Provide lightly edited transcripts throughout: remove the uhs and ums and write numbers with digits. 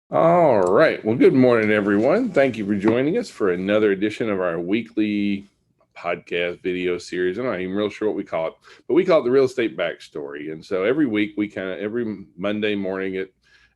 All right. Well, good morning, everyone. Thank you for joining us for another edition of our weekly podcast video series. I'm not even real sure what we call it, but we call it the Real Estate Backstory. And so every week, every Monday morning at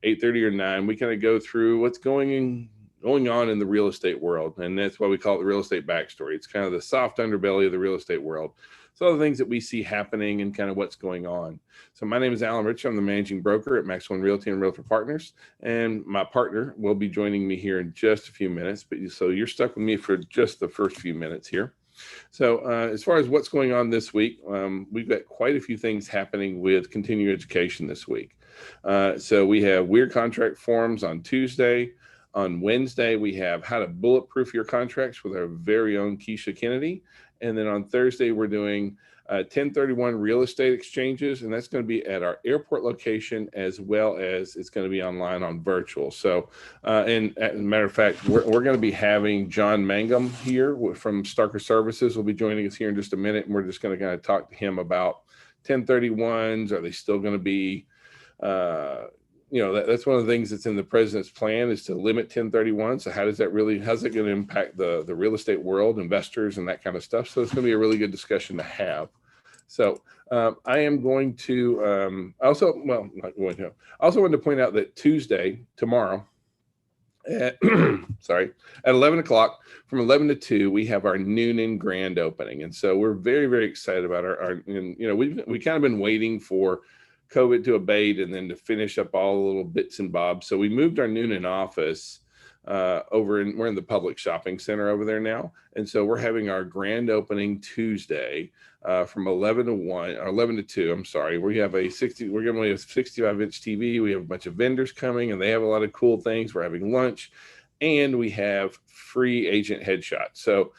8:30 or 9, we kind of go through what's going on in the real estate world. And that's why we call it the Real Estate Backstory. It's kind of the soft underbelly of the real estate world. So the things that we see happening and kind of what's going on. So my name is Alan Rich. I'm the managing broker at Max One Realty and Realtor Partners, and my partner will be joining me here in just a few minutes. But so you're stuck with me for just the first few minutes here. So as far as what's going on this week, we've got quite a few things happening with continuing education this week. So we have weird contract forms on Tuesday. On Wednesday, we have how to bulletproof your contracts with our very own Keisha Kennedy. And then on Thursday, we're doing 1031 real estate exchanges, and that's going to be at our airport location as well as it's going to be online on virtual. So, and as a matter of fact, we're going to be having John Mangum here from Starker Services will be joining us here in just a minute, and we're just going to kind of talk to him about 1031s. Are they still going to be uh, that's one of the things that's in the president's plan is to limit 1031. So how's that going to impact the real estate world, investors, and that kind of stuff? So it's going to be a really good discussion to have. So I am going to not going to. I also wanted to point out that Tuesday, tomorrow, at, sorry, at 11 o'clock, from 11 to 2, we have our Newnan grand opening. And so we're very, very excited about and we kind of been waiting for COVID to abate and then to finish up all the little bits and bobs. So we moved our Newnan office we're in the public shopping center over there now. And so we're having our grand opening Tuesday from 11 to 1 or 11 to 2. I'm sorry. We're going to have a 65-inch TV. We have a bunch of vendors coming and they have a lot of cool things. We're having lunch and we have free agent headshots. So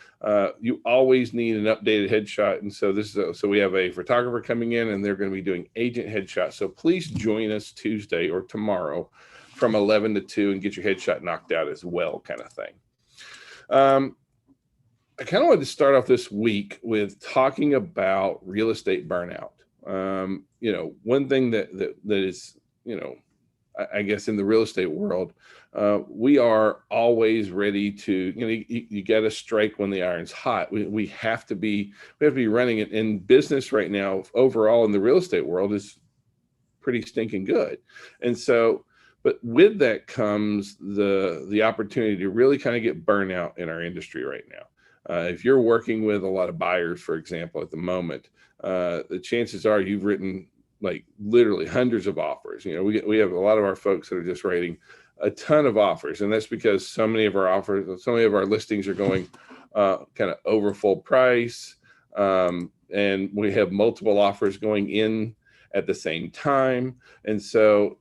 you always need an updated headshot. And so so we have a photographer coming in and they're going to be doing agent headshots. So please join us Tuesday or tomorrow from 11 to 2 and get your headshot knocked out as well, kind of thing. I kind of wanted to start off this week with talking about real estate burnout. One thing that is, I guess in the real estate world, we are always ready to, you got to strike when the iron's hot. We have to be running it in business right now. Overall in the real estate world is pretty stinking good. And so, but with that comes the opportunity to really kind of get burnout in our industry right now. If you're working with a lot of buyers, for example, at the moment, the chances are you've written like literally hundreds of offers. We have a lot of our folks that are just writing a ton of offers, and that's because so many of our listings are going kind of over full price, and we have multiple offers going in at the same time. And so,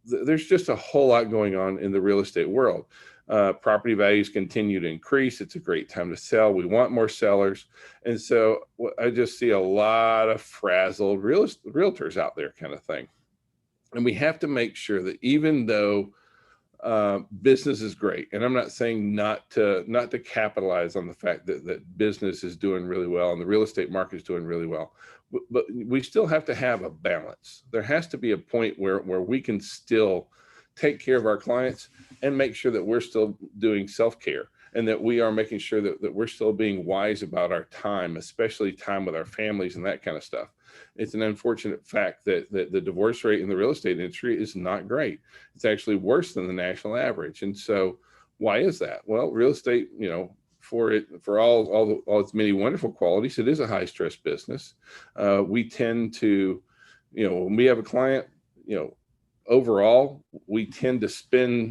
there's just a whole lot going on in the real estate world. Property values continue to increase. It's a great time to sell. We want more sellers. And so I just see a lot of frazzled realtors out there, kind of thing. And we have to make sure that even though business is great, and I'm not saying not to capitalize on the fact that business is doing really well and the real estate market is doing really well, but we still have to have a balance. There has to be a point where we can still take care of our clients and make sure that we're still doing self-care and that we are making sure that we're still being wise about our time, especially time with our families and that kind of stuff. It's an unfortunate fact that the divorce rate in the real estate industry is not great. It's actually worse than the national average. And so why is that? Well, real estate, for all its many wonderful qualities, it is a high stress business. We tend to, when we have a client, overall, we tend to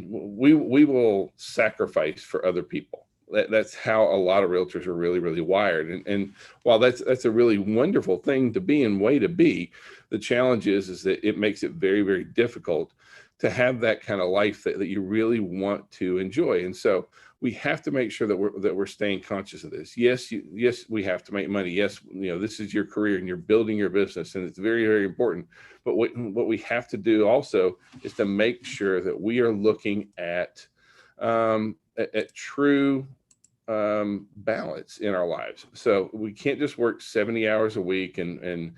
we will sacrifice for other people. That's how a lot of realtors are really, really wired. And while that's a really wonderful thing to be and way to be, the challenge is that it makes it very, very difficult to have that kind of life that you really want to enjoy. And so we have to make sure that we're staying conscious of this. Yes, we have to make money. Yes, this is your career and you're building your business, and it's very, very important. But what we have to do also is to make sure that we are looking at true balance in our lives. So we can't just work 70 hours a week and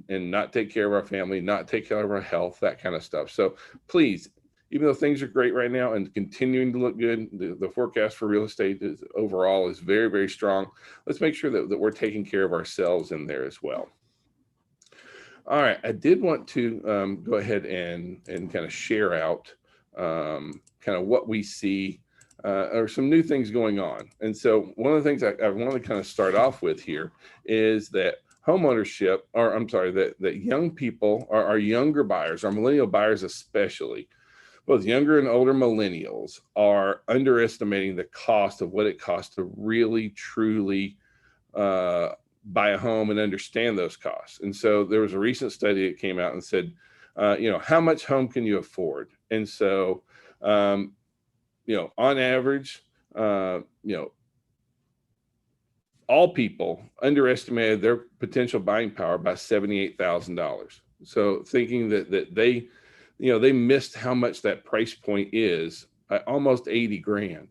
not take care of our family, not take care of our health, that kind of stuff. So please, even though things are great right now and continuing to look good, the forecast for real estate is overall is very, very strong. Let's make sure that we're taking care of ourselves in there as well. All right, I did want to go ahead and kind of share out kind of what we see or some new things going on. And so one of the things I want to kind of start off with here is that homeownership, or I'm sorry, that young people, our younger buyers, our millennial buyers especially, both younger and older millennials are underestimating the cost of what it costs to really, truly buy a home and understand those costs. And so there was a recent study that came out and said, how much home can you afford? And so, on average, all people underestimated their potential buying power by $78,000. So thinking that they missed how much that price point is by almost 80 grand.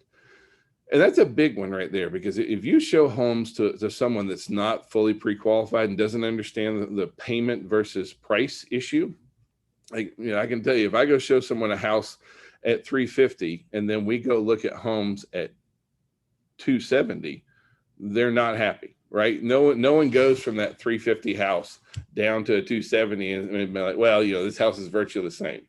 And that's a big one right there, because if you show homes to someone that's not fully pre-qualified and doesn't understand the payment versus price issue, I can tell you, if I go show someone a house at 350 and then we go look at homes at 270, they're not happy, right? No one goes from that 350 house down to a 270 and be like, well, this house is virtually the same.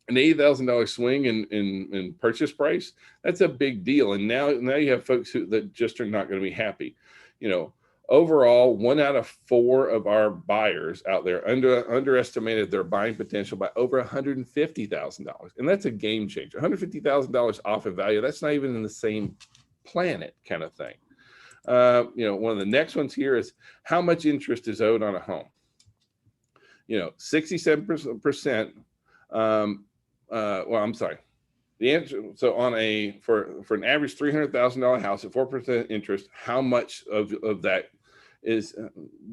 An $80,000 swing in purchase price, that's a big deal. And now you have folks that just are not going to be happy. Overall, 1 out of 4 of our buyers out there underestimated their buying potential by over $150,000. And that's a game changer. $150,000 off of value. That's not even in the same planet kind of thing. One of the next ones here is how much interest is owed on a home. 67%. I'm sorry. The answer, so for an average $300,000 house at 4% interest, how much of that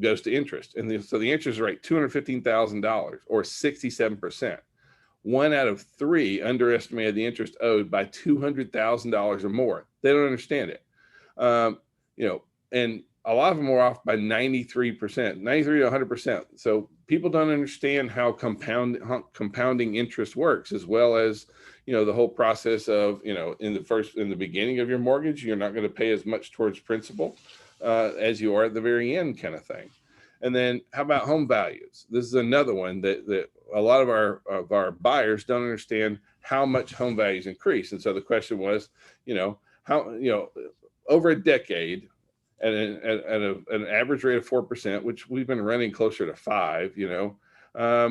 goes to interest? And so the answer is right, $215,000 or 67%. 1 out of 3 underestimated the interest owed by $200,000 or more. They don't understand it. And a lot of them are off by 93%, 93 to 100%. So people don't understand how compounding interest works, as well as, the whole process of, in the beginning of your mortgage, you're not going to pay as much towards principal as you are at the very end kind of thing. And then how about home values? This is another one that a lot of our buyers don't understand how much home values increase. And so the question was, how, over a decade, at an average rate of 4%, which we've been running closer to 5%,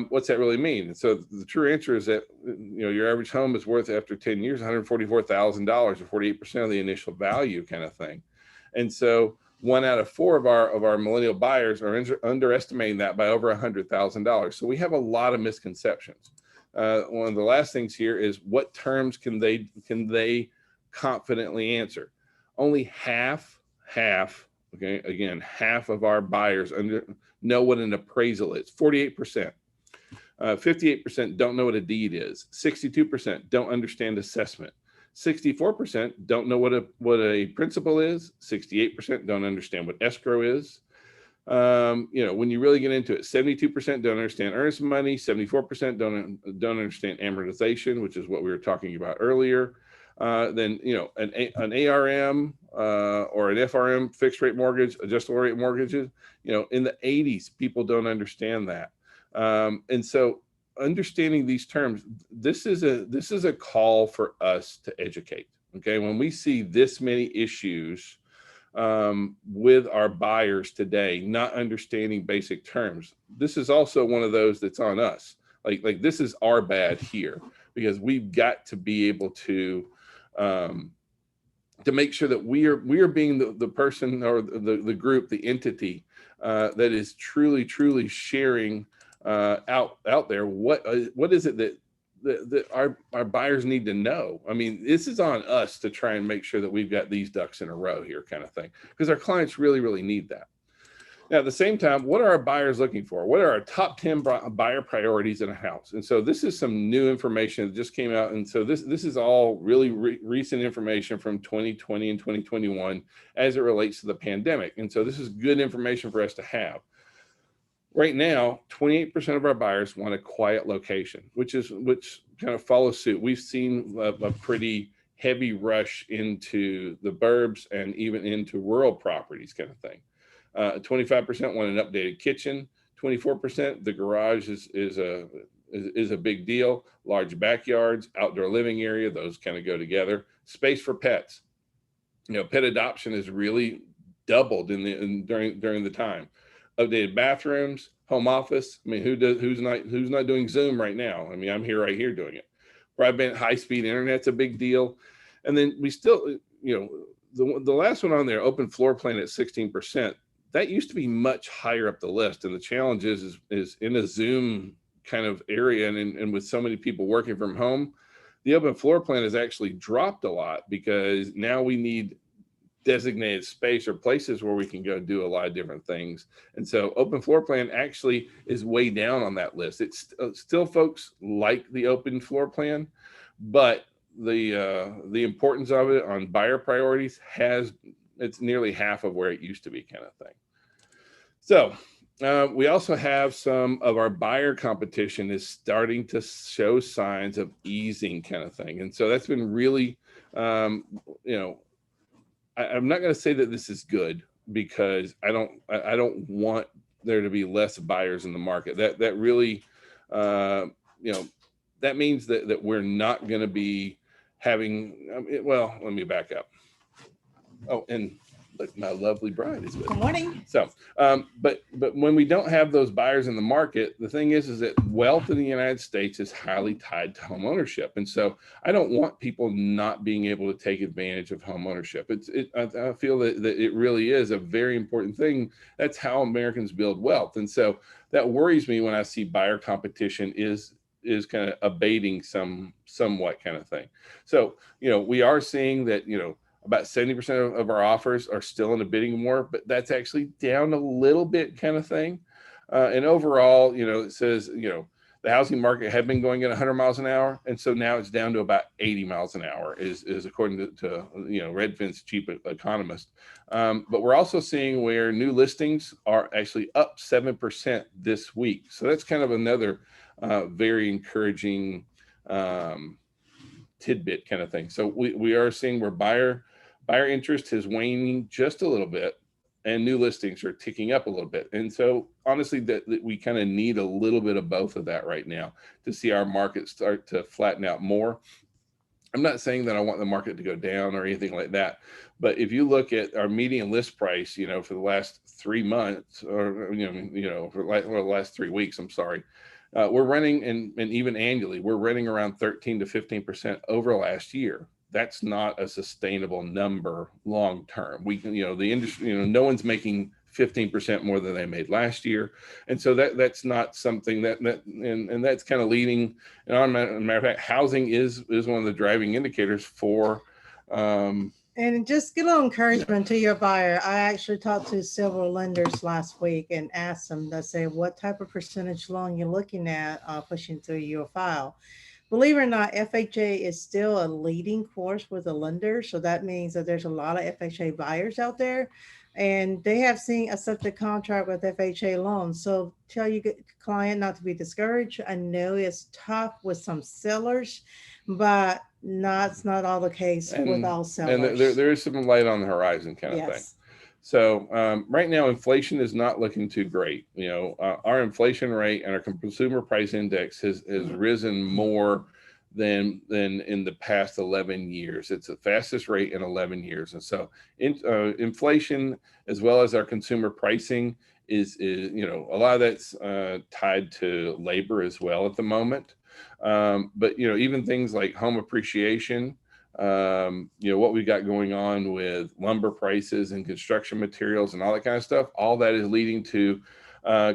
what's that really mean? And so the true answer is that, your average home is worth after 10 years, $144,000 or 48% of the initial value kind of thing. And so 1 out of 4 of our millennial buyers are underestimating that by over $100,000. So we have a lot of misconceptions. One of the last things here is, what terms can they confidently answer? Only half, okay, again, half of our buyers know what an appraisal is, 48%. 58% don't know what a deed is. 62% don't understand assessment. 64% don't know what a principal is. 68% don't understand what escrow is. When you really get into it, 72% don't understand earnest money. 74% don't understand amortization, which is what we were talking about earlier. Then an ARM or an FRM, fixed rate mortgage, adjustable rate mortgages, in the 80s, people don't understand that. And so understanding these terms, this is a call for us to educate. Okay, when we see this many issues with our buyers today not understanding basic terms, this is also one of those that's on us. Like this is our bad here, because we've got to be able to make sure that we are being the person or the group, the entity that is truly sharing out there what is it that our buyers need to know. I mean, this is on us to try and make sure that we've got these ducks in a row here kind of thing, because our clients really need that. Now, at the same time, what are our buyers looking for? What are our top 10 buyer priorities in a house? And so this is some new information that just came out. And so this is all really recent information from 2020 and 2021 as it relates to the pandemic. And so this is good information for us to have. Right now, 28% of our buyers want a quiet location, which kind of follow suit. We've seen a pretty heavy rush into the burbs and even into rural properties kind of thing. 25% want an updated kitchen. 24%, the garage is a big deal. Large backyards, outdoor living area, those kind of go together. Space for pets. Pet adoption has really doubled during the time. Updated bathrooms, home office. I mean, who's not doing Zoom right now? I mean, I'm here right here doing it. Broadband, high-speed internet's a big deal. And then we still, the last one on there, open floor plan at 16%. That used to be much higher up the list. And the challenge is in a Zoom kind of area and with so many people working from home, the open floor plan has actually dropped a lot because now we need designated space or places where we can go do a lot of different things. And so open floor plan actually is way down on that list. It's still folks like the open floor plan, but the importance of it on buyer priorities it's nearly half of where it used to be kind of thing. So we also have some of our buyer competition is starting to show signs of easing kind of thing. And so that's been really, I'm not going to say that this is good because I don't want there to be less buyers in the market. That really, that means that we're not going to be having, well, let me back up. Oh, and look, my lovely bride is with me. Good morning. So, but when we don't have those buyers in the market, the thing is that wealth in the United States is highly tied to home ownership. And so I don't want people not being able to take advantage of home ownership. I feel that it really is a very important thing. That's how Americans build wealth. And so that worries me when I see buyer competition is kind of abating somewhat kind of thing. So, we are seeing that, about 70% of our offers are still in a bidding war, but that's actually down a little bit kind of thing. And overall, it says, the housing market had been going at 100 miles an hour. And so now it's down to about 80 miles an hour is according to Redfin's chief economist. But we're also seeing where new listings are actually up 7% this week. So that's kind of another very encouraging tidbit kind of thing. So we are seeing where buyer interest is waning just a little bit and new listings are ticking up a little bit. And so honestly, that we kind of need a little bit of both of that right now to see our market start to flatten out more. I'm not saying that I want the market to go down or anything like that, but if you look at our median list price, for the last 3 months or, for the last 3 weeks, I'm sorry, we're running and even annually, we're running around 13 to 15% over last year. That's not a sustainable number long term. We can, the industry, no one's making 15% more than they made last year, and so that's not something and that's kind of leading. And on a matter of fact, housing is one of the driving indicators for. And just get a little encouragement to your buyer. I actually talked to several lenders last week and asked them, I say, what type of percentage loan you're looking at pushing through your file. Believe it or not, FHA is still a leading force with the lender. So that means that there's a lot of FHA buyers out there and they have seen accepted contract with FHA loans. So tell your client not to be discouraged. I know it's tough with some sellers, but it's not all the case with all sellers. And there is some light on the horizon kind of thing. So right now, inflation is not looking too great. Our inflation rate and our consumer price index has risen more than in the past 11 years. It's the fastest rate in 11 years. And so inflation, as well as our consumer pricing, is a lot of that's tied to labor as well at the moment. But even things like home appreciation, what we got going on with lumber prices and construction materials and all that kind of stuff, all that is leading to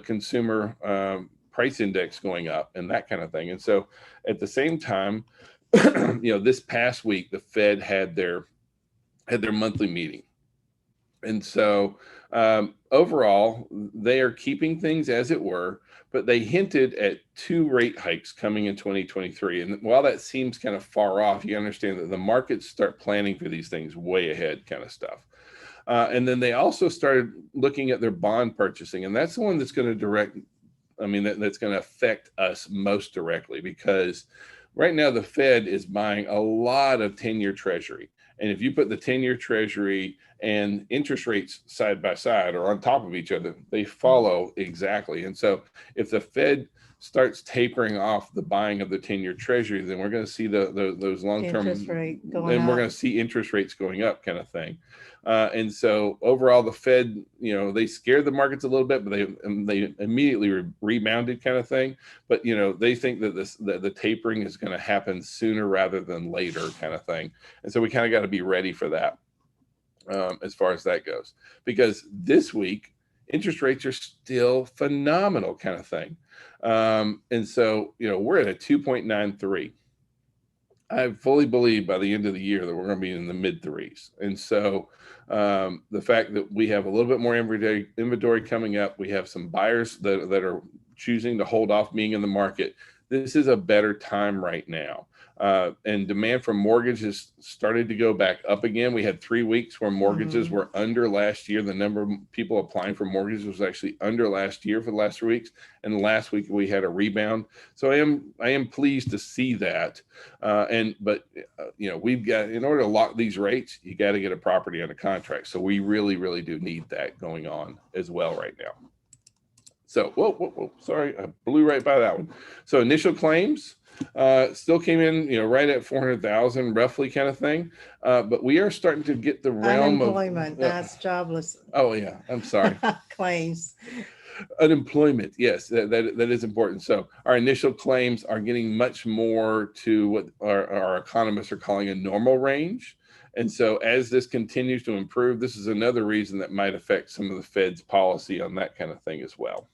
consumer price index going up and that kind of thing. And so at the same time, this past week, the Fed had their monthly meeting. And so overall, they are keeping things as it were, but they hinted at 2 rate hikes coming in 2023. And while that seems kind of far off, you understand that the markets start planning for these things way ahead kind of stuff. And then they also started looking at their bond purchasing. And that's the one that's going to that's going to affect us most directly because right now the Fed is buying a lot of 10-year Treasury. And if you put the 10-year Treasury and interest rates side by side or on top of each other, they follow exactly. And so if the Fed starts tapering off the buying of the 10-year Treasury, then we're going to see those long-term, Interest rate and going we're up. going to see interest rates going up, kind of thing. And so overall, the Fed, they scared the markets a little bit, but they immediately rebounded, kind of thing. But they think that the tapering is going to happen sooner rather than later, kind of thing. And so we kind of got to be ready for that, as far as that goes, because this week interest rates are still phenomenal, kind of thing. And so we're at a 2.93. I fully believe by the end of the year that we're going to be in the mid threes. And so the fact that we have a little bit more inventory coming up, we have some buyers that are choosing to hold off being in the market. This is a better time right now. And demand for mortgages started to go back up again. We had 3 weeks where mortgages were under last year. The number of people applying for mortgages was actually under last year for the last 3 weeks. And last week we had a rebound. So I am pleased to see that. But we've got, in order to lock these rates, you got to get a property under contract. So we really, really do need that going on as well right now. So, whoa, sorry, I blew right by that one. So initial claims still came in, right at 400,000, roughly, kind of thing. But we are starting to get the realm Unemployment, of that's jobless oh yeah, I'm sorry. claims. Unemployment, yes, that is important. So our initial claims are getting much more to what our economists are calling a normal range. And so as this continues to improve, this is another reason that might affect some of the Fed's policy on that kind of thing as well.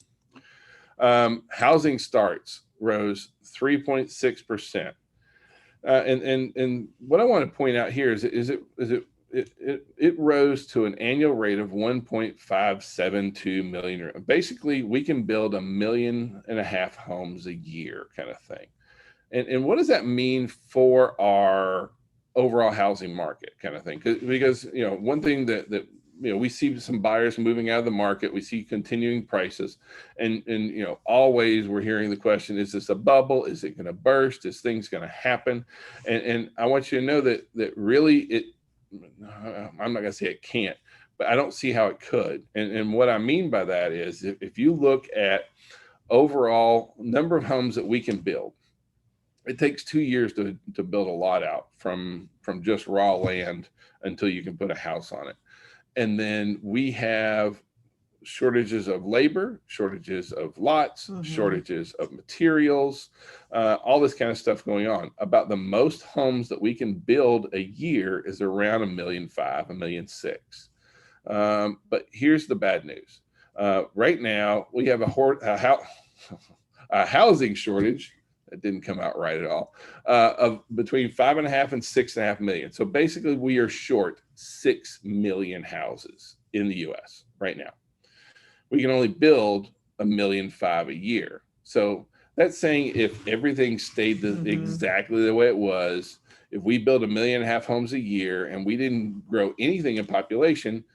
Housing starts rose 3.6%. And what I want to point out here is it rose to an annual rate of 1.572 million. Basically, we can build 1.5 million homes a year, kind of thing. And what does that mean for our overall housing market, kind of thing? Because one thing that we see some buyers moving out of the market. We see continuing prices, and always we're hearing the question: is this a bubble? Is it going to burst? Is things going to happen? And I want you to know that really I'm not going to say it can't, but I don't see how it could. And what I mean by that is if you look at overall number of homes that we can build, it takes 2 years to build a lot out from just raw land until you can put a house on it. And then we have shortages of labor, shortages of lots, shortages of materials, all this kind of stuff going on. About the most homes that we can build a year is around 1.5 million, 1.6 million. But here's the bad news. Right now, we have a housing shortage. That didn't come out right at all, of between 5.5 and 6.5 million. So basically we are short 6 million houses in the US right now. We can only build 1.5 million a year. So that's saying if everything stayed exactly the way it was, if we build 1.5 million homes a year and we didn't grow anything in population,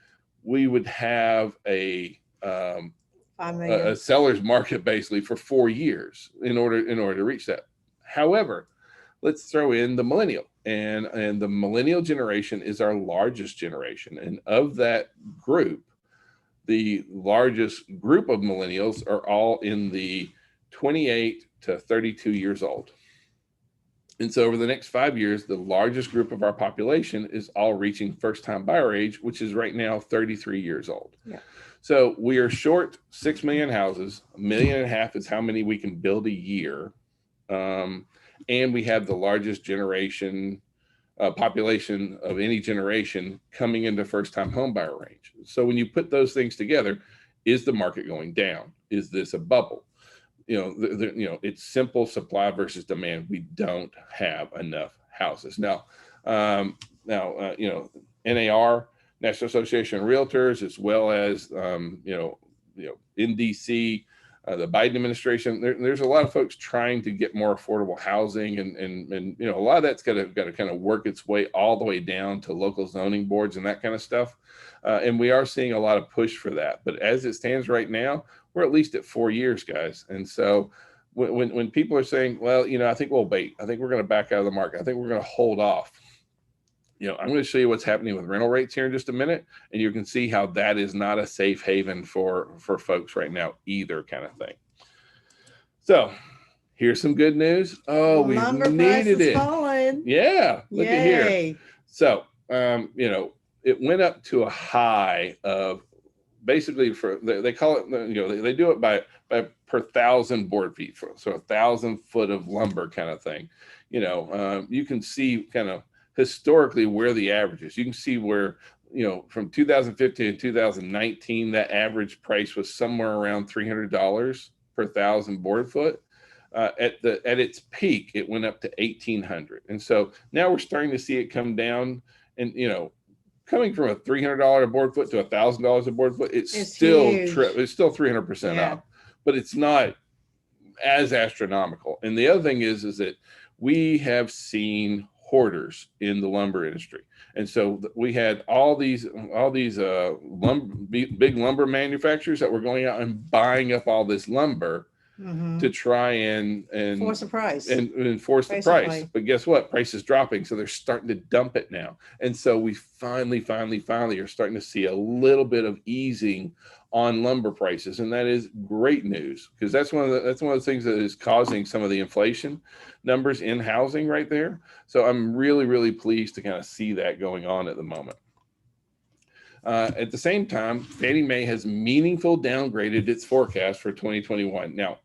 we would have a seller's market basically for 4 years in order to reach that. However, let's throw in the millennial, and the millennial generation is our largest generation. And of that group, the largest group of millennials are all in the 28 to 32 years old. And so over the next 5 years, the largest group of our population is all reaching first-time buyer age, which is right now 33 years old. Yeah. So we are short 6 million houses. 1.5 million is how many we can build a year. And we have the largest population of any generation coming into first-time home buyer range. So when you put those things together, is the market going down? Is this a bubble? It's simple supply versus demand. We don't have enough houses. Now, NAR, National Association of Realtors, as well as, in DC, the Biden administration, there's a lot of folks trying to get more affordable housing. And a lot of that's got to kind of work its way all the way down to local zoning boards and that kind of stuff. And we are seeing a lot of push for that. But as it stands right now, we're at least at 4 years, guys. And so when people are saying, well, I think we'll wait. I think we're going to back out of the market. I think we're going to hold off. I'm going to show you what's happening with rental rates here in just a minute, and you can see how that is not a safe haven for folks right now either, kind of thing. So here's some good news. Oh, we needed it. Falling. Yeah, look at here. So, it went up to a high of basically they call it, they do it by per 1,000 board feet, so 1,000 foot of lumber kind of thing. You can see kind of historically where the average is. You can see where, from 2015 to 2019, that average price was somewhere around $300 per 1,000 board foot. At its peak, it went up to 1,800, and so now we're starting to see it come down. And coming from a $300 a board foot to $1,000 a board foot, it's still 300% up, but it's not as astronomical. And the other thing is that we have seen hoarders in the lumber industry. And so we had all these big lumber manufacturers that were going out and buying up all this lumber to try and force the price and force the price. But guess what? Price is dropping. So they're starting to dump it now. And so we finally are starting to see a little bit of easing on lumber prices. And that is great news, because that's one of the things that is causing some of the inflation numbers in housing right there. So I'm really, really pleased to kind of see that going on at the moment. At the same time, Fannie Mae has meaningful downgraded its forecast for 2021. Now,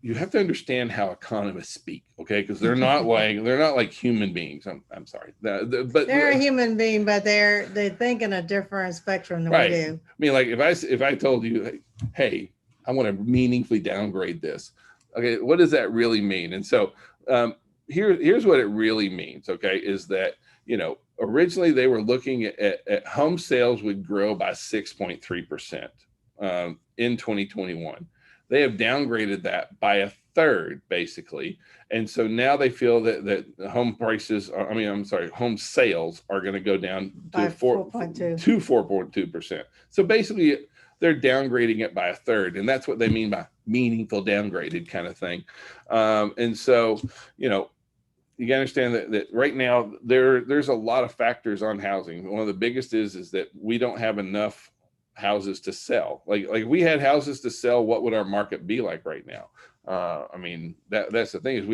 you have to understand how economists speak, okay? Because they're not like human beings. I'm sorry, but they're a human being, but they think in a different spectrum than we do. I mean, like if I told you, hey, I want to meaningfully downgrade this, okay, what does that really mean? And so here's what it really means, okay, is that originally they were looking at home sales would grow by 6.3% in 2021. They have downgraded that by a third, basically. And so now they feel that home sales are going to go down to 4.2%. So basically they're downgrading it by a third. And that's what they mean by meaningful downgraded kind of thing. And so, you got to understand that right now there's a lot of factors on housing. One of the biggest is that we don't have enough houses to sell. Like if we had houses to sell, what would our market be like right now? I mean, that's the thing is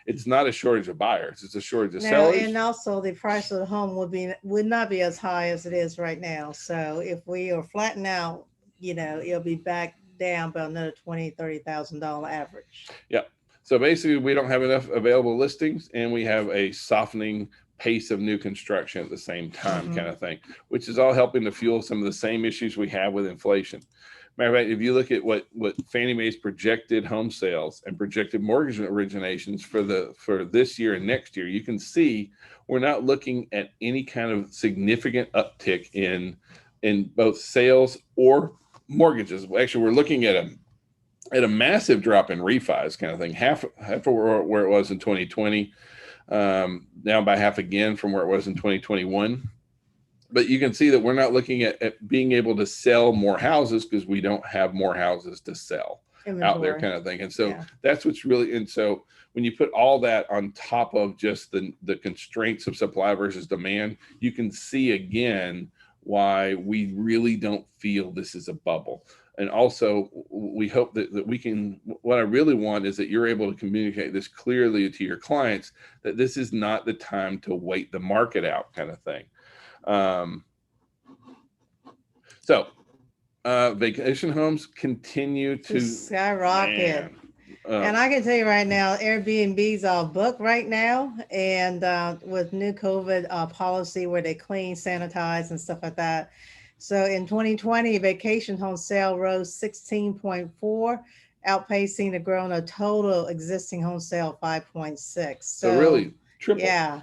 it's not a shortage of buyers, it's a shortage of sellers. And also the price of the home would not be as high as it is right now. So if we are flattened out, it'll be back down by another $20,000-$30,000 average. Yeah. So basically we don't have enough available listings, and we have a softening pace of new construction at the same time, kind of thing, which is all helping to fuel some of the same issues we have with inflation. Matter of fact, if you look at what Fannie Mae's projected home sales and projected mortgage originations for this year and next year, you can see we're not looking at any kind of significant uptick in both sales or mortgages. Actually, we're looking at a massive drop in refis, kind of thing, half of where it was in 2020. Down by half again from where it was in 2021. But you can see that we're not looking at being able to sell more houses because we don't have more houses to sell out there, kind of thing. And so that's what's really, and so when you put all that on top of just the constraints of supply versus demand, you can see again why we really don't feel this is a bubble. And also, we hope that we can, what I really want is that you're able to communicate this clearly to your clients, that this is not the time to wait the market out, kind of thing. Vacation homes continue to skyrocket. And I can tell you right now, Airbnb's all booked right now. And with new COVID policy where they clean, sanitize, and stuff like that. So in 2020, vacation home sale rose 16.4, outpacing the growth of total existing home sale 5.6. So really triple. Yeah.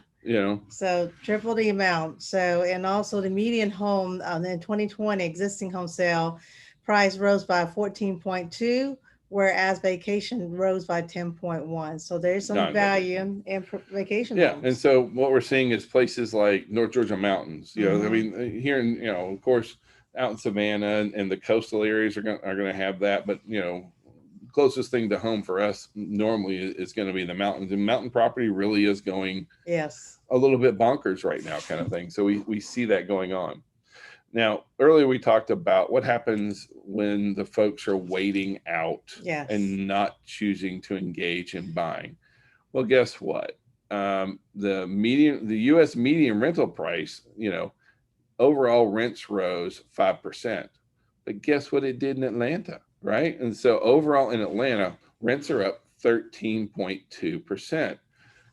So triple the amount. So, and also the median home in 2020 existing home sale price rose by 14.2, whereas vacation rose by 10.1. So there's some value in vacation homes. And so what we're seeing is places like North Georgia mountains, I mean, here in, of course, out in Savannah and the coastal areas are going to have that, but, closest thing to home for us normally is going to be the mountains, and mountain property really is going Yes. a little bit bonkers right now, kind of thing. So we see that going on. Now, earlier we talked about what happens when the folks are waiting out Yes. and not choosing to engage in buying. Well, guess what? The U.S. median rental price, overall rents rose 5%. But guess what it did in Atlanta, right? And so overall in Atlanta, rents are up 13.2%.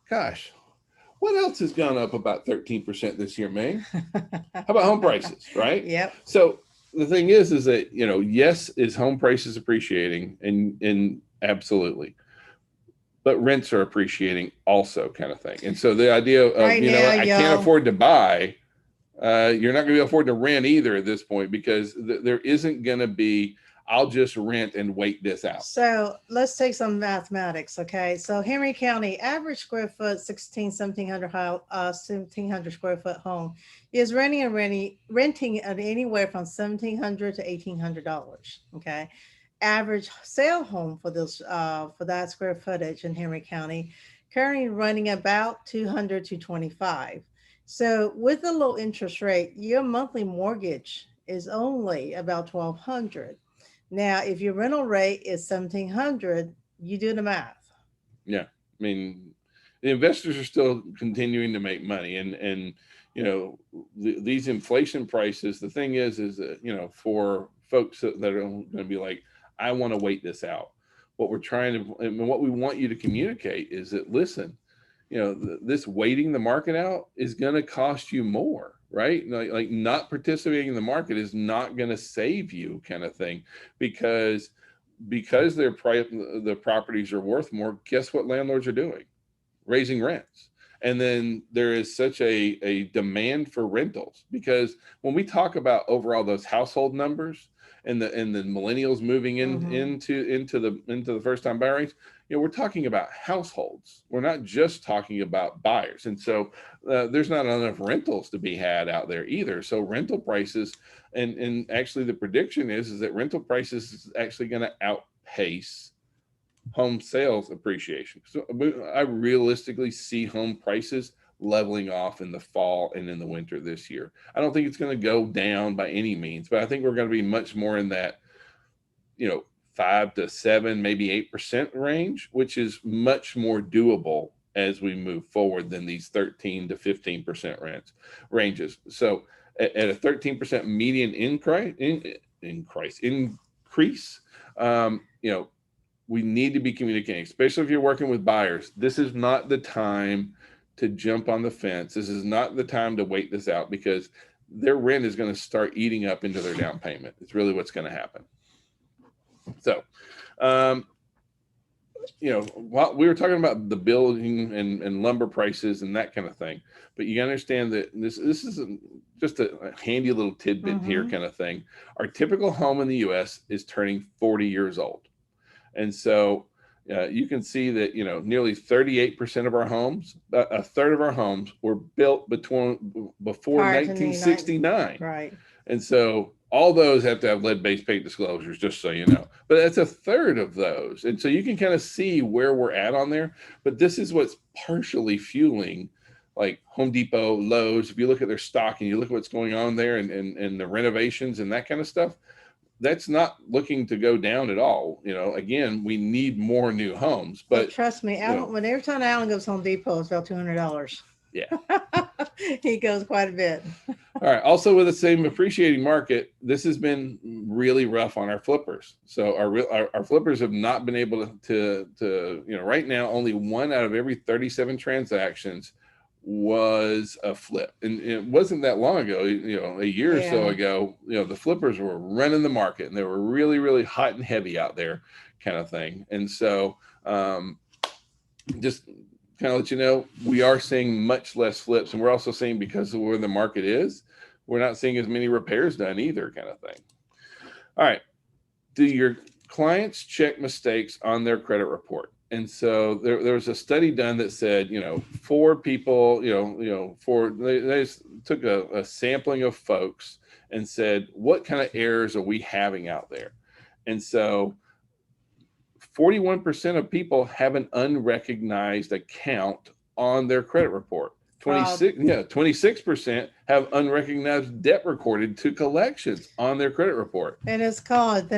Gosh, what else has gone up about 13% this year, May? How about home prices, right? Yep. So the thing is that, yes, is home prices appreciating, and absolutely, but rents are appreciating also, kind of thing. And so the idea of, Right now, I can't afford to buy, you're not going to be afford to rent either at this point, because there isn't going to be, I'll just rent and wait this out. So let's take some mathematics. Okay. So Henry County average square foot, 1700 square foot home is renting at anywhere from $1,700 to $1,800. Okay. Average sale home for this, for that square footage in Henry County, currently running about 200 to 25. So with the low interest rate, your monthly mortgage is only about 1,200. Now, if your rental rate is 1,700, you do the math. Yeah. I mean, the investors are still continuing to make money, and these inflation prices, the thing is that, for folks that are going to be like, I want to wait this out. What we're trying to, and what we want you to communicate is that, listen, this waiting the market out is going to cost you more, right? Like not participating in the market is not going to save you, kind of thing, because the properties are worth more. Guess what landlords are doing? Raising rents. And then there is such a demand for rentals, because when we talk about overall those household numbers and the millennials moving into the first time buyer range, we're talking about households. We're not just talking about buyers. And so there's not enough rentals to be had out there either. So rental prices, and actually the prediction is that rental prices is actually going to outpace home sales appreciation. So I realistically see home prices leveling off in the fall and in the winter this year. I don't think it's going to go down by any means, but I think we're going to be much more in that, 5 to 7, maybe 8% range, which is much more doable as we move forward than these 13 to 15% ranges. So at a 13% median increase, we need to be communicating, especially if you're working with buyers. This is not the time to jump on the fence. This is not the time to wait this out, because their rent is going to start eating up into their down payment. It's really what's going to happen. So, while we were talking about the building and lumber prices and that kind of thing, but you understand that this isn't just a handy little tidbit here, kind of thing. Our typical home in the U.S. is turning 40 years old. And so you can see that, nearly 38% of our homes, a third of our homes were built before 1969. Right. And so all those have to have lead-based paint disclosures, just so you know. But that's a third of those. And so you can kind of see where we're at on there. But this is what's partially fueling, like Home Depot, Lowe's. If you look at their stock and you look at what's going on there, and the renovations and that kind of stuff, that's not looking to go down at all. Again, we need more new homes. But trust me, when every time Alan goes Home Depot, it's about $200. Yeah. He goes quite a bit. All right. Also, with the same appreciating market, this has been really rough on our flippers. So our flippers have not been able to right now, only 1 out of every 37 transactions was a flip. And it wasn't that long ago, a year or so ago, the flippers were running the market, and they were really, really hot and heavy out there, kind of thing. And so just kind of let you know, we are seeing much less flips, and we're also seeing, because of where the market is, we're not seeing as many repairs done either, kind of thing. All right. Do your clients check mistakes on their credit report? And so there was a study done that said, for people, they took a sampling of folks and said, what kind of errors are we having out there? And so 41% of people have an unrecognized account on their credit report. 26% have unrecognized debt recorded to collections on their credit report. And it's called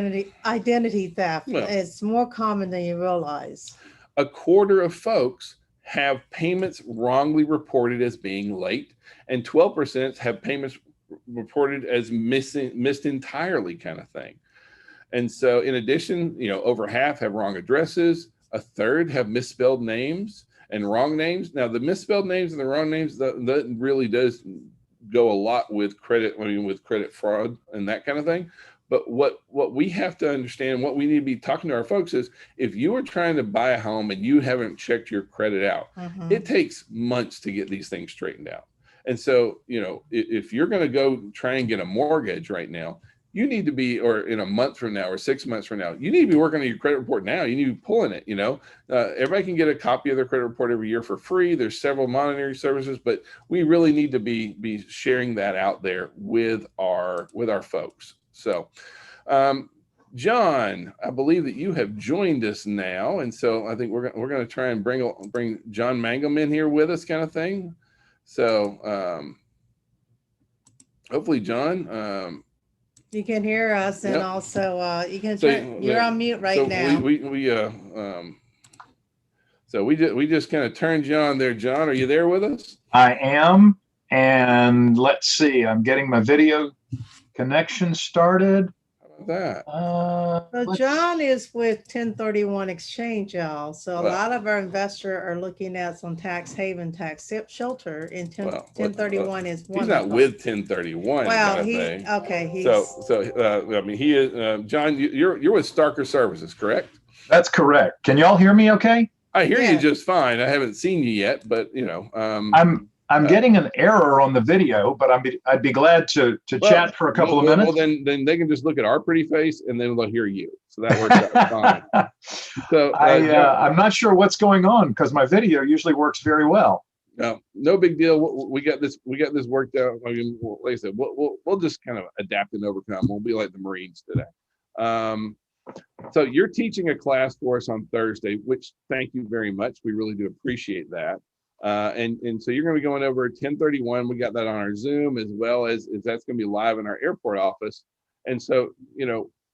identity theft. Well, it's more common than you realize. A quarter of folks have payments wrongly reported as being late, and 12% have payments reported as missed entirely, kind of thing. And so in addition, over half have wrong addresses, a third have misspelled names and wrong names. Now, the misspelled names and the wrong names, that really does go a lot with credit, with credit fraud and that kind of thing. But what we have to understand, what we need to be talking to our folks is, if you are trying to buy a home and you haven't checked your credit out, it takes months to get these things straightened out. And so, if you're going to go try and get a mortgage right now, you need to be, or in a month from now or 6 months from now, you need to be working on your credit report now. You need to be pulling it. Everybody can get a copy of their credit report every year for free. There's several monitoring services, but we really need to be sharing that out there with our folks. So, John, I believe that you have joined us now, and so I think we're going to try and bring John Mangum in here with us, kind of thing. So, hopefully, John. You can hear us, and also you can you're on mute right now. So we just kind of turned you on there. John, are you there with us? I am, and let's see. I'm getting my video connection started. How about that? So John is with 1031 Exchange, y'all. So a lot of our investors are looking at some tax haven, tax shelter, and 1031 is one. He's not with 1031. Well, okay. I mean, he is. John, you're with Starker Services, correct? That's correct. Can y'all hear me? Okay. I hear you just fine. I haven't seen you yet, but I'm getting an error on the video, but I'd be glad to chat for a couple of minutes. Well, then they can just look at our pretty face, and then they'll hear you. So that works out fine. So I'm not sure what's going on, because my video usually works very well. No big deal. We got this worked out. I mean, like I said, we'll just kind of adapt and overcome. We'll be like the Marines today. So you're teaching a class for us on Thursday, which thank you very much. We really do appreciate that. And so you're going to be going over 1031. We got that on our Zoom, as well as that's going to be live in our airport office. And so,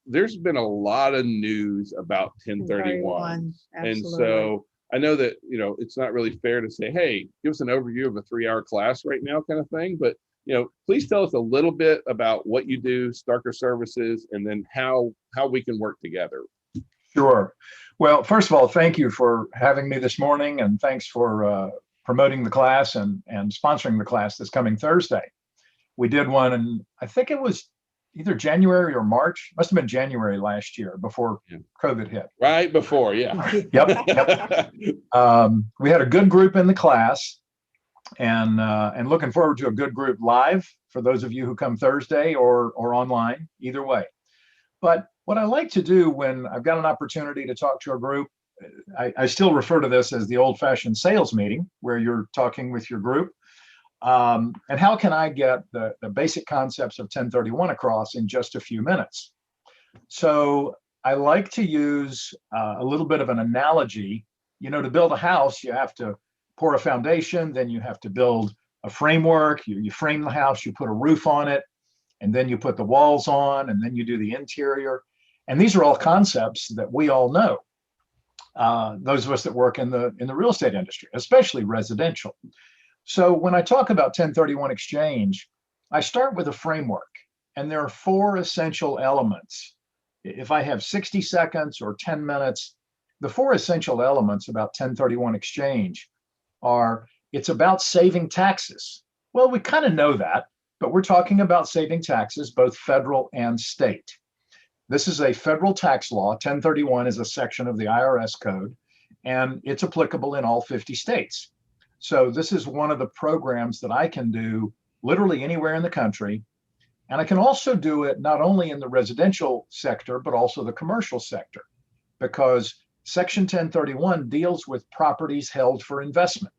there's been a lot of news about 1031. And so I know that, it's not really fair to say, hey, give us an overview of a 3-hour class right now, kind of thing. But, please tell us a little bit about what you do, Starker Services, and then how we can work together. Sure. Well, first of all, thank you for having me this morning, and thanks for promoting the class and sponsoring the class this coming Thursday. We did one, and I think it was either January or March. Must have been January last year, before COVID hit. Right before, yeah. Yep. We had a good group in the class, and looking forward to a good group live for those of you who come Thursday or online, either way. But what I like to do when I've got an opportunity to talk to a group, I still refer to this as the old-fashioned sales meeting, where you're talking with your group. And how can I get the basic concepts of 1031 across in just a few minutes? So I like to use a little bit of an analogy. To build a house, you have to pour a foundation, then you have to build a framework. You frame the house, you put a roof on it, and then you put the walls on, and then you do the interior. And these are all concepts that we all know. Those of us that work in the real estate industry, especially residential. So when I talk about 1031 exchange, I start with a framework, and there are 4 essential elements. If I have 60 seconds or 10 minutes, the 4 essential elements about 1031 exchange are, it's about saving taxes. Well, we kind of know that, but we're talking about saving taxes, both federal and state. This is a federal tax law. 1031 is a section of the IRS code, and it's applicable in all 50 states. So this is one of the programs that I can do literally anywhere in the country. And I can also do it not only in the residential sector, but also the commercial sector, because Section 1031 deals with properties held for investment.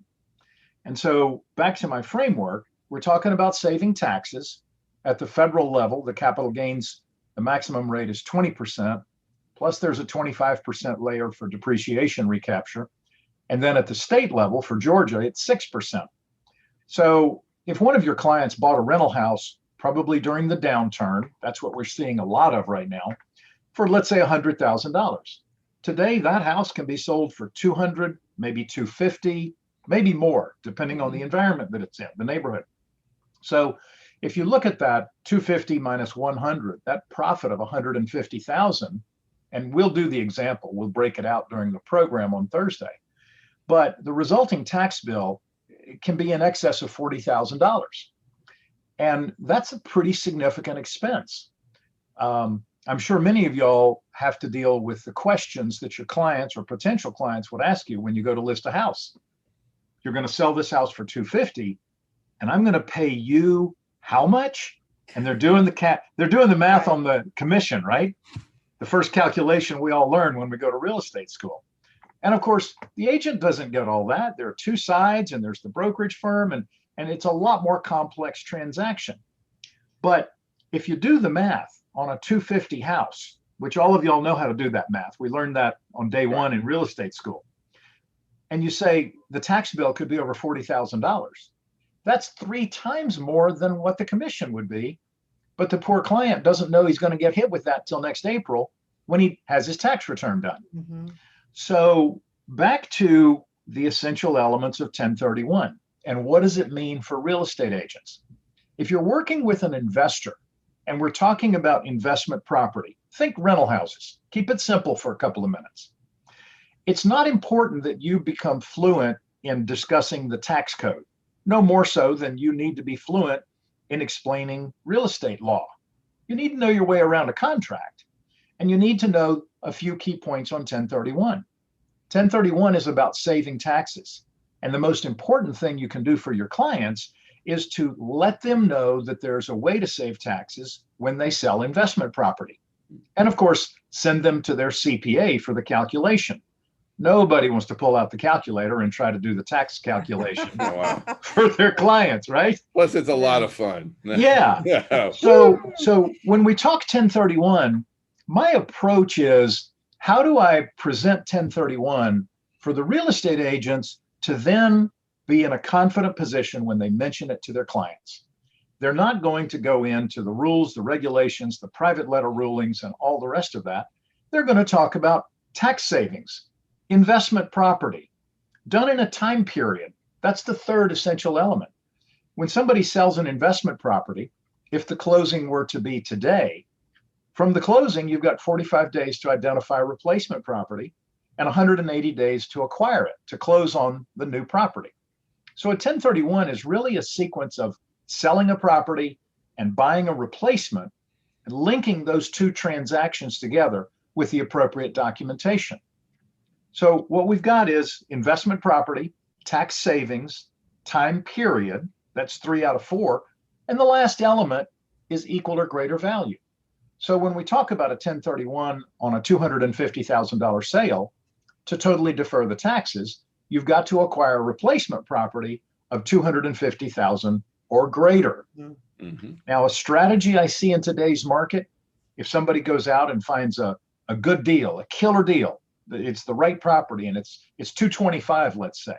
And so back to my framework, we're talking about saving taxes at the federal level. The capital gains, the maximum rate is 20% plus there's a 25% layer for depreciation recapture. And then at the state level for Georgia, it's 6%. So if one of your clients bought a rental house, probably during the downturn, that's what we're seeing a lot of right now, for let's say $100,000. Today, that house can be sold for 200, maybe 250, maybe more, depending on the environment that it's in, the neighborhood. So if you look at that 250 minus 100, that profit of 150,000, and we'll do the example, we'll break it out during the program on Thursday. But the resulting tax bill can be in excess of $40,000. And that's a pretty significant expense. I'm sure many of y'all have to deal with the questions that your clients or potential clients would ask you when you go to list a house. You're going to sell this house for 250, and I'm going to pay you how much? And they're doing the math on the commission, right? The first calculation we all learn when we go to real estate school. And of course, the agent doesn't get all that. There are two sides, and there's the brokerage firm, and it's a lot more complex transaction. But if you do the math on a 250 house, which all of y'all know how to do that math, we learned that on day one in real estate school, and you say the tax bill could be over $40,000, that's 3 times more than what the commission would be. But the poor client doesn't know he's going to get hit with that till next April when he has his tax return done. Mm-hmm. So back to the essential elements of 1031. And what does it mean for real estate agents? If you're working with an investor and we're talking about investment property, think rental houses. Keep it simple for a couple of minutes. It's not important that you become fluent in discussing the tax code, no more so than you need to be fluent in explaining real estate law. You need to know your way around a contract, and you need to know a few key points on 1031. 1031 is about saving taxes. And the most important thing you can do for your clients is to let them know that there's a way to save taxes when they sell investment property. And of course, send them to their CPA for the calculation. Nobody wants to pull out the calculator and try to do the tax calculation for their clients, right? Plus, it's a lot of fun. Yeah. So when we talk 1031, my approach is, how do I present 1031 for the real estate agents to then be in a confident position when they mention it to their clients? They're not going to go into the rules, the regulations, the private letter rulings, and all the rest of that. They're going to talk about tax savings, investment property, done in a time period. That's the third essential element. When somebody sells an investment property, if the closing were to be today, from the closing, you've got 45 days to identify replacement property and 180 days to acquire it, to close on the new property. So a 1031 is really a sequence of selling a property and buying a replacement and linking those two transactions together with the appropriate documentation. So what we've got is investment property, tax savings, time period, that's 3 out of 4, and the last element is equal or greater value. So when we talk about a 1031 on a $250,000 sale, to totally defer the taxes, you've got to acquire a replacement property of $250,000 or greater. Mm-hmm. Now, a strategy I see in today's market, if somebody goes out and finds a good deal, a killer deal, it's the right property and it's 225, let's say,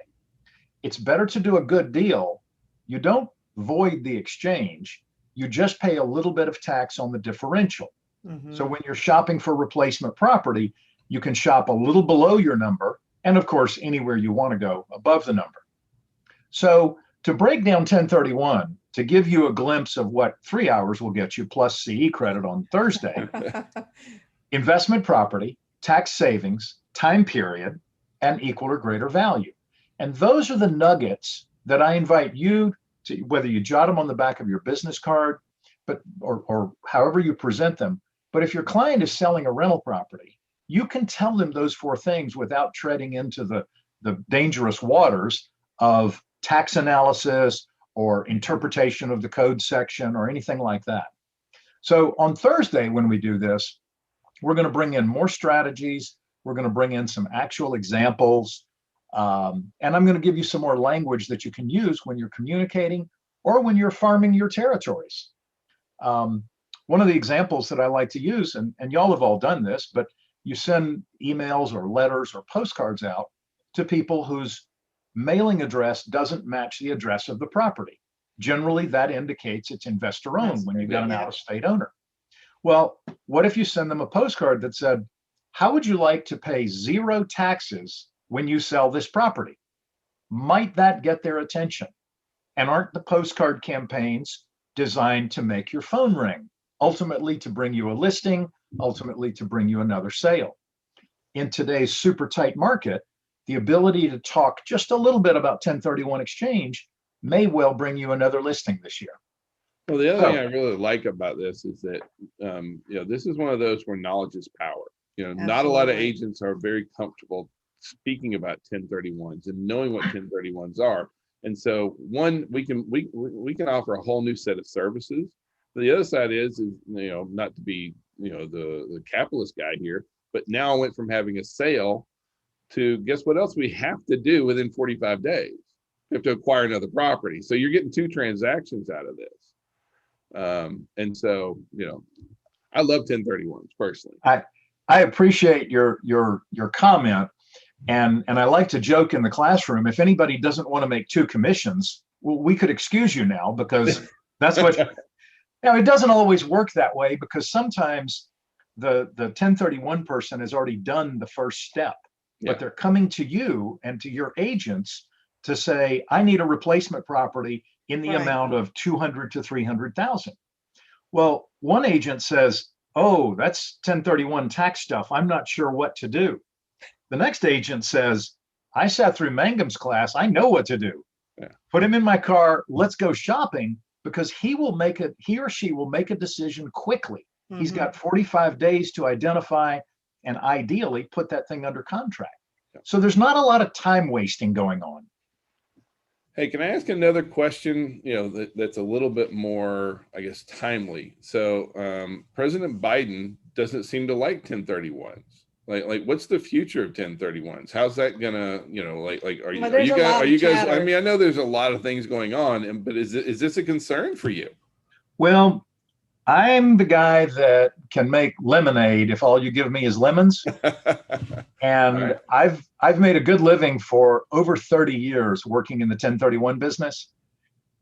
it's better to do a good deal. You don't void the exchange. You just pay a little bit of tax on the differential. Mm-hmm. So when you're shopping for replacement property, you can shop a little below your number, and of course, anywhere you want to go above the number. So to break down 1031, to give you a glimpse of what 3 hours will get you plus CE credit on Thursday, investment property, tax savings, time period, and equal or greater value. And those are the nuggets that I invite you to, whether you jot them on the back of your business card, or however you present them. But if your client is selling a rental property, you can tell them those 4 things without treading into the dangerous waters of tax analysis or interpretation of the code section or anything like that. So on Thursday, when we do this, we're going to bring in more strategies. We're going to bring in some actual examples. And I'm going to give you some more language that you can use when you're communicating or when you're farming your territories. One of the examples that I like to use, and y'all have all done this, but you send emails or letters or postcards out to people whose mailing address doesn't match the address of the property. Generally, that indicates it's investor owned when you got an out-of-state owner. Well, what if you send them a postcard that said, how would you like to pay 0 taxes when you sell this property? Might that get their attention? And aren't the postcard campaigns designed to make your phone ring, ultimately to bring you a listing, ultimately to bring you another sale? In today's super tight market, the ability to talk just a little bit about 1031 exchange may well bring you another listing this year. Well, the other thing I really like about this is that, you know, this is one of those where knowledge is power. You know, not a lot of agents are very comfortable speaking about 1031s and knowing what 1031s are. And so one, we can offer a whole new set of services. But the other side is, you know, not to be, you know, the capitalist guy here, but now I went from having a sale to guess what else we have to do within 45 days. We have to acquire another property. So you're getting 2 transactions out of this. And so, you know, I love 1031s personally. I appreciate your comment. And I like to joke in the classroom, if anybody doesn't want to make 2 commissions, well, we could excuse you now, because that's what, now it doesn't always work that way, because sometimes the 1031 person has already done the first step, but they're coming to you and to your agents to say, I need a replacement property in the amount of 200 to 300,000. Well, one agent says, oh, that's 1031 tax stuff, I'm not sure what to do. The next agent says, I sat through Mangum's class, I know what to do. Put him in my car, let's go shopping, because he or she will make a decision quickly. He's got 45 days to identify and ideally put that thing under contract. So there's not a lot of time wasting going on. Hey, can I ask another question, you know, that's a little bit more, I guess, timely? So President Biden doesn't seem to like 1031s. Like what's the future of 1031s? How's that gonna, you know, are you guys, I mean, I know there's a lot of things going on, but is this a concern for you? Well, I'm the guy that can make lemonade if all you give me is lemons. And I've made a good living for over 30 years working in the 1031 business.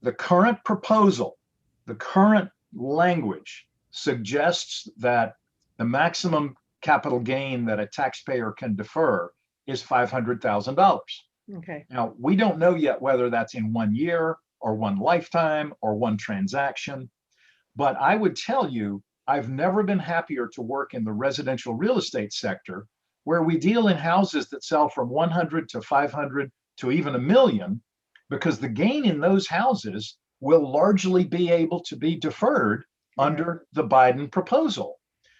The current proposal, the current language suggests that the maximum capital gain that a taxpayer can defer is $500,000. Okay. Now, we don't know yet whether that's in 1 year or 1 lifetime or 1 transaction. But I would tell you, I've never been happier to work in the residential real estate sector, where we deal in houses that sell from 100 to 500 to even $1 million, because the gain in those houses will largely be able to be deferred under the Biden proposal.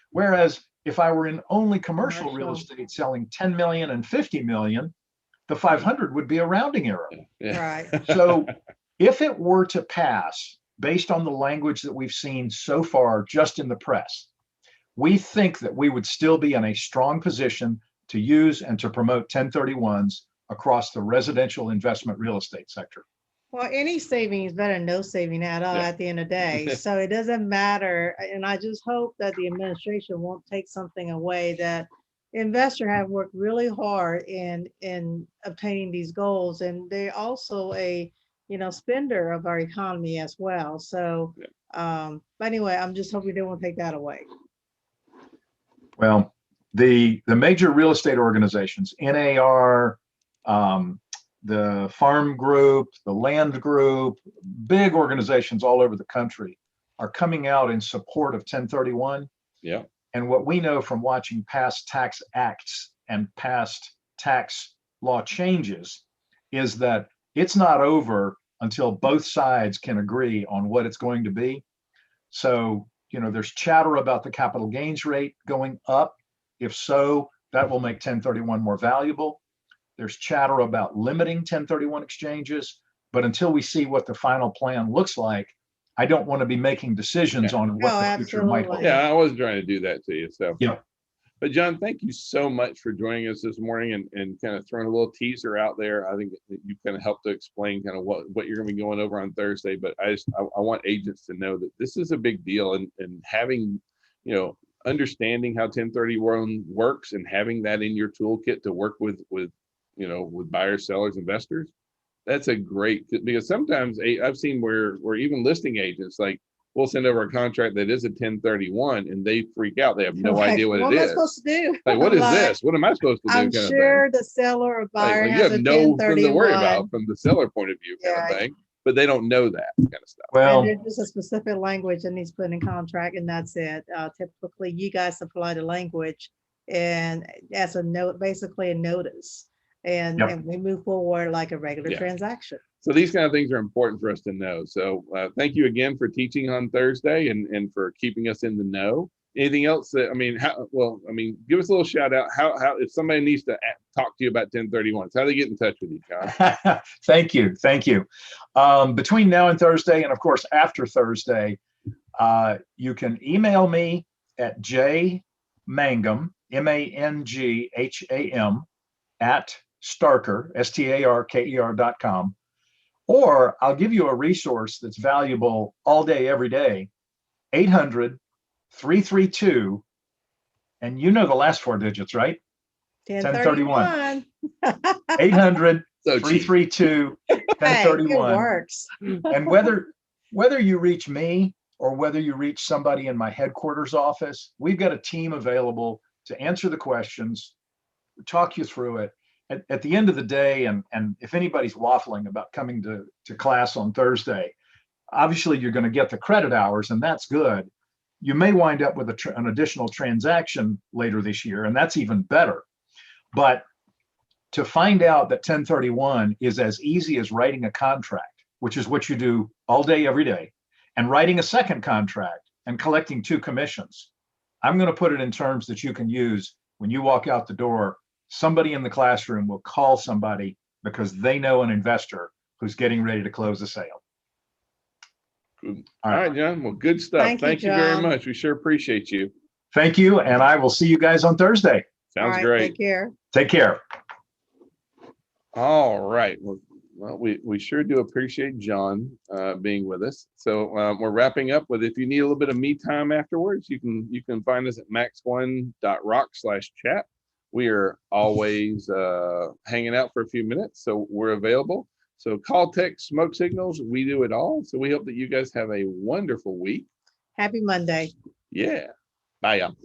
Whereas if I were in only commercial real estate selling 10 million and 50 million, the 500 would be a rounding error. Right. So if it were to pass, based on the language that we've seen so far just in the press, we think that we would still be in a strong position to use and to promote 1031s across the residential investment real estate sector. Well, any saving is better than no saving at all at the end of the day. So it doesn't matter. And I just hope that the administration won't take something away that investors have worked really hard in obtaining these goals. And they're also a, you know, spender of our economy as well. So, but anyway, I'm just hoping they won't take that away. Well, the major real estate organizations, NAR, the Farm Group, the Land Group, big organizations all over the country are coming out in support of 1031. Yeah. And what we know from watching past tax acts and past tax law changes is that it's not over until both sides can agree on what it's going to be. So, you know, there's chatter about the capital gains rate going up. If so, that will make 1031 more valuable. There's chatter about limiting 1031 exchanges, but until we see what the final plan looks like, I don't want to be making decisions on what the future might hold. Yeah, I wasn't trying to do that to you. So, yeah. But John, thank you so much for joining us this morning and kind of throwing a little teaser out there. I think that you kind of helped to explain kind of what you're going to be going over on Thursday. But I want agents to know that this is a big deal, and having, you know, understanding how 1031 works and having that in your toolkit to work with with buyers, sellers, investors, that's a great, because sometimes I've seen where even listing agents, like, we'll send over a contract that is a 1031 and they freak out. They have no idea what am it I is. supposed to do? Like, what is this? What am I supposed to do? I'm sure the seller or buyer you has have a nothing to worry 1031. about from the seller point of view, kind of thing. But they don't know that kind of stuff. Well, And there's just a specific language that needs put in contract, and that's it. Typically, you guys supply the language, and as a note, basically a notice, and we move forward like a regular transaction. So these kind of things are important for us to know. So thank you again for teaching on Thursday and for keeping us in the know. Anything else that, give us a little shout out. How if somebody needs to talk to you about 1031s, how do they get in touch with you, John? Thank you. Between now and Thursday, and of course after Thursday, you can email me at jmangham, MANGHAM, at Starker, STARKER.com. Or I'll give you a resource that's valuable all day, every day, 800-332, and you know the last four digits, right? 1031. 800-332-1031. It works. And whether you reach me or whether you reach somebody in my headquarters office, we've got a team available to answer the questions, talk you through it. At the end of the day, and if anybody's waffling about coming to class on Thursday, obviously you're going to get the credit hours, and that's good. You may wind up with an additional transaction later this year, and that's even better. But to find out that 1031 is as easy as writing a contract, which is what you do all day, every day, and writing a second contract and collecting 2 commissions, I'm going to put it in terms that you can use when you walk out the door. Somebody in the classroom will call somebody because they know an investor who's getting ready to close a sale. All right, John. Well, good stuff. Thank you very much. We sure appreciate you. Thank you. And I will see you guys on Thursday. Sounds great. Take care. Take care. All right. Well, we sure do appreciate John being with us. So we're wrapping up with, if you need a little bit of me time afterwards, you can find us at max1.rock/chat. We are always hanging out for a few minutes, so we're available. So call, text, smoke signals, we do it all. So we hope that you guys have a wonderful week. Happy Monday. Yeah. Bye, y'all.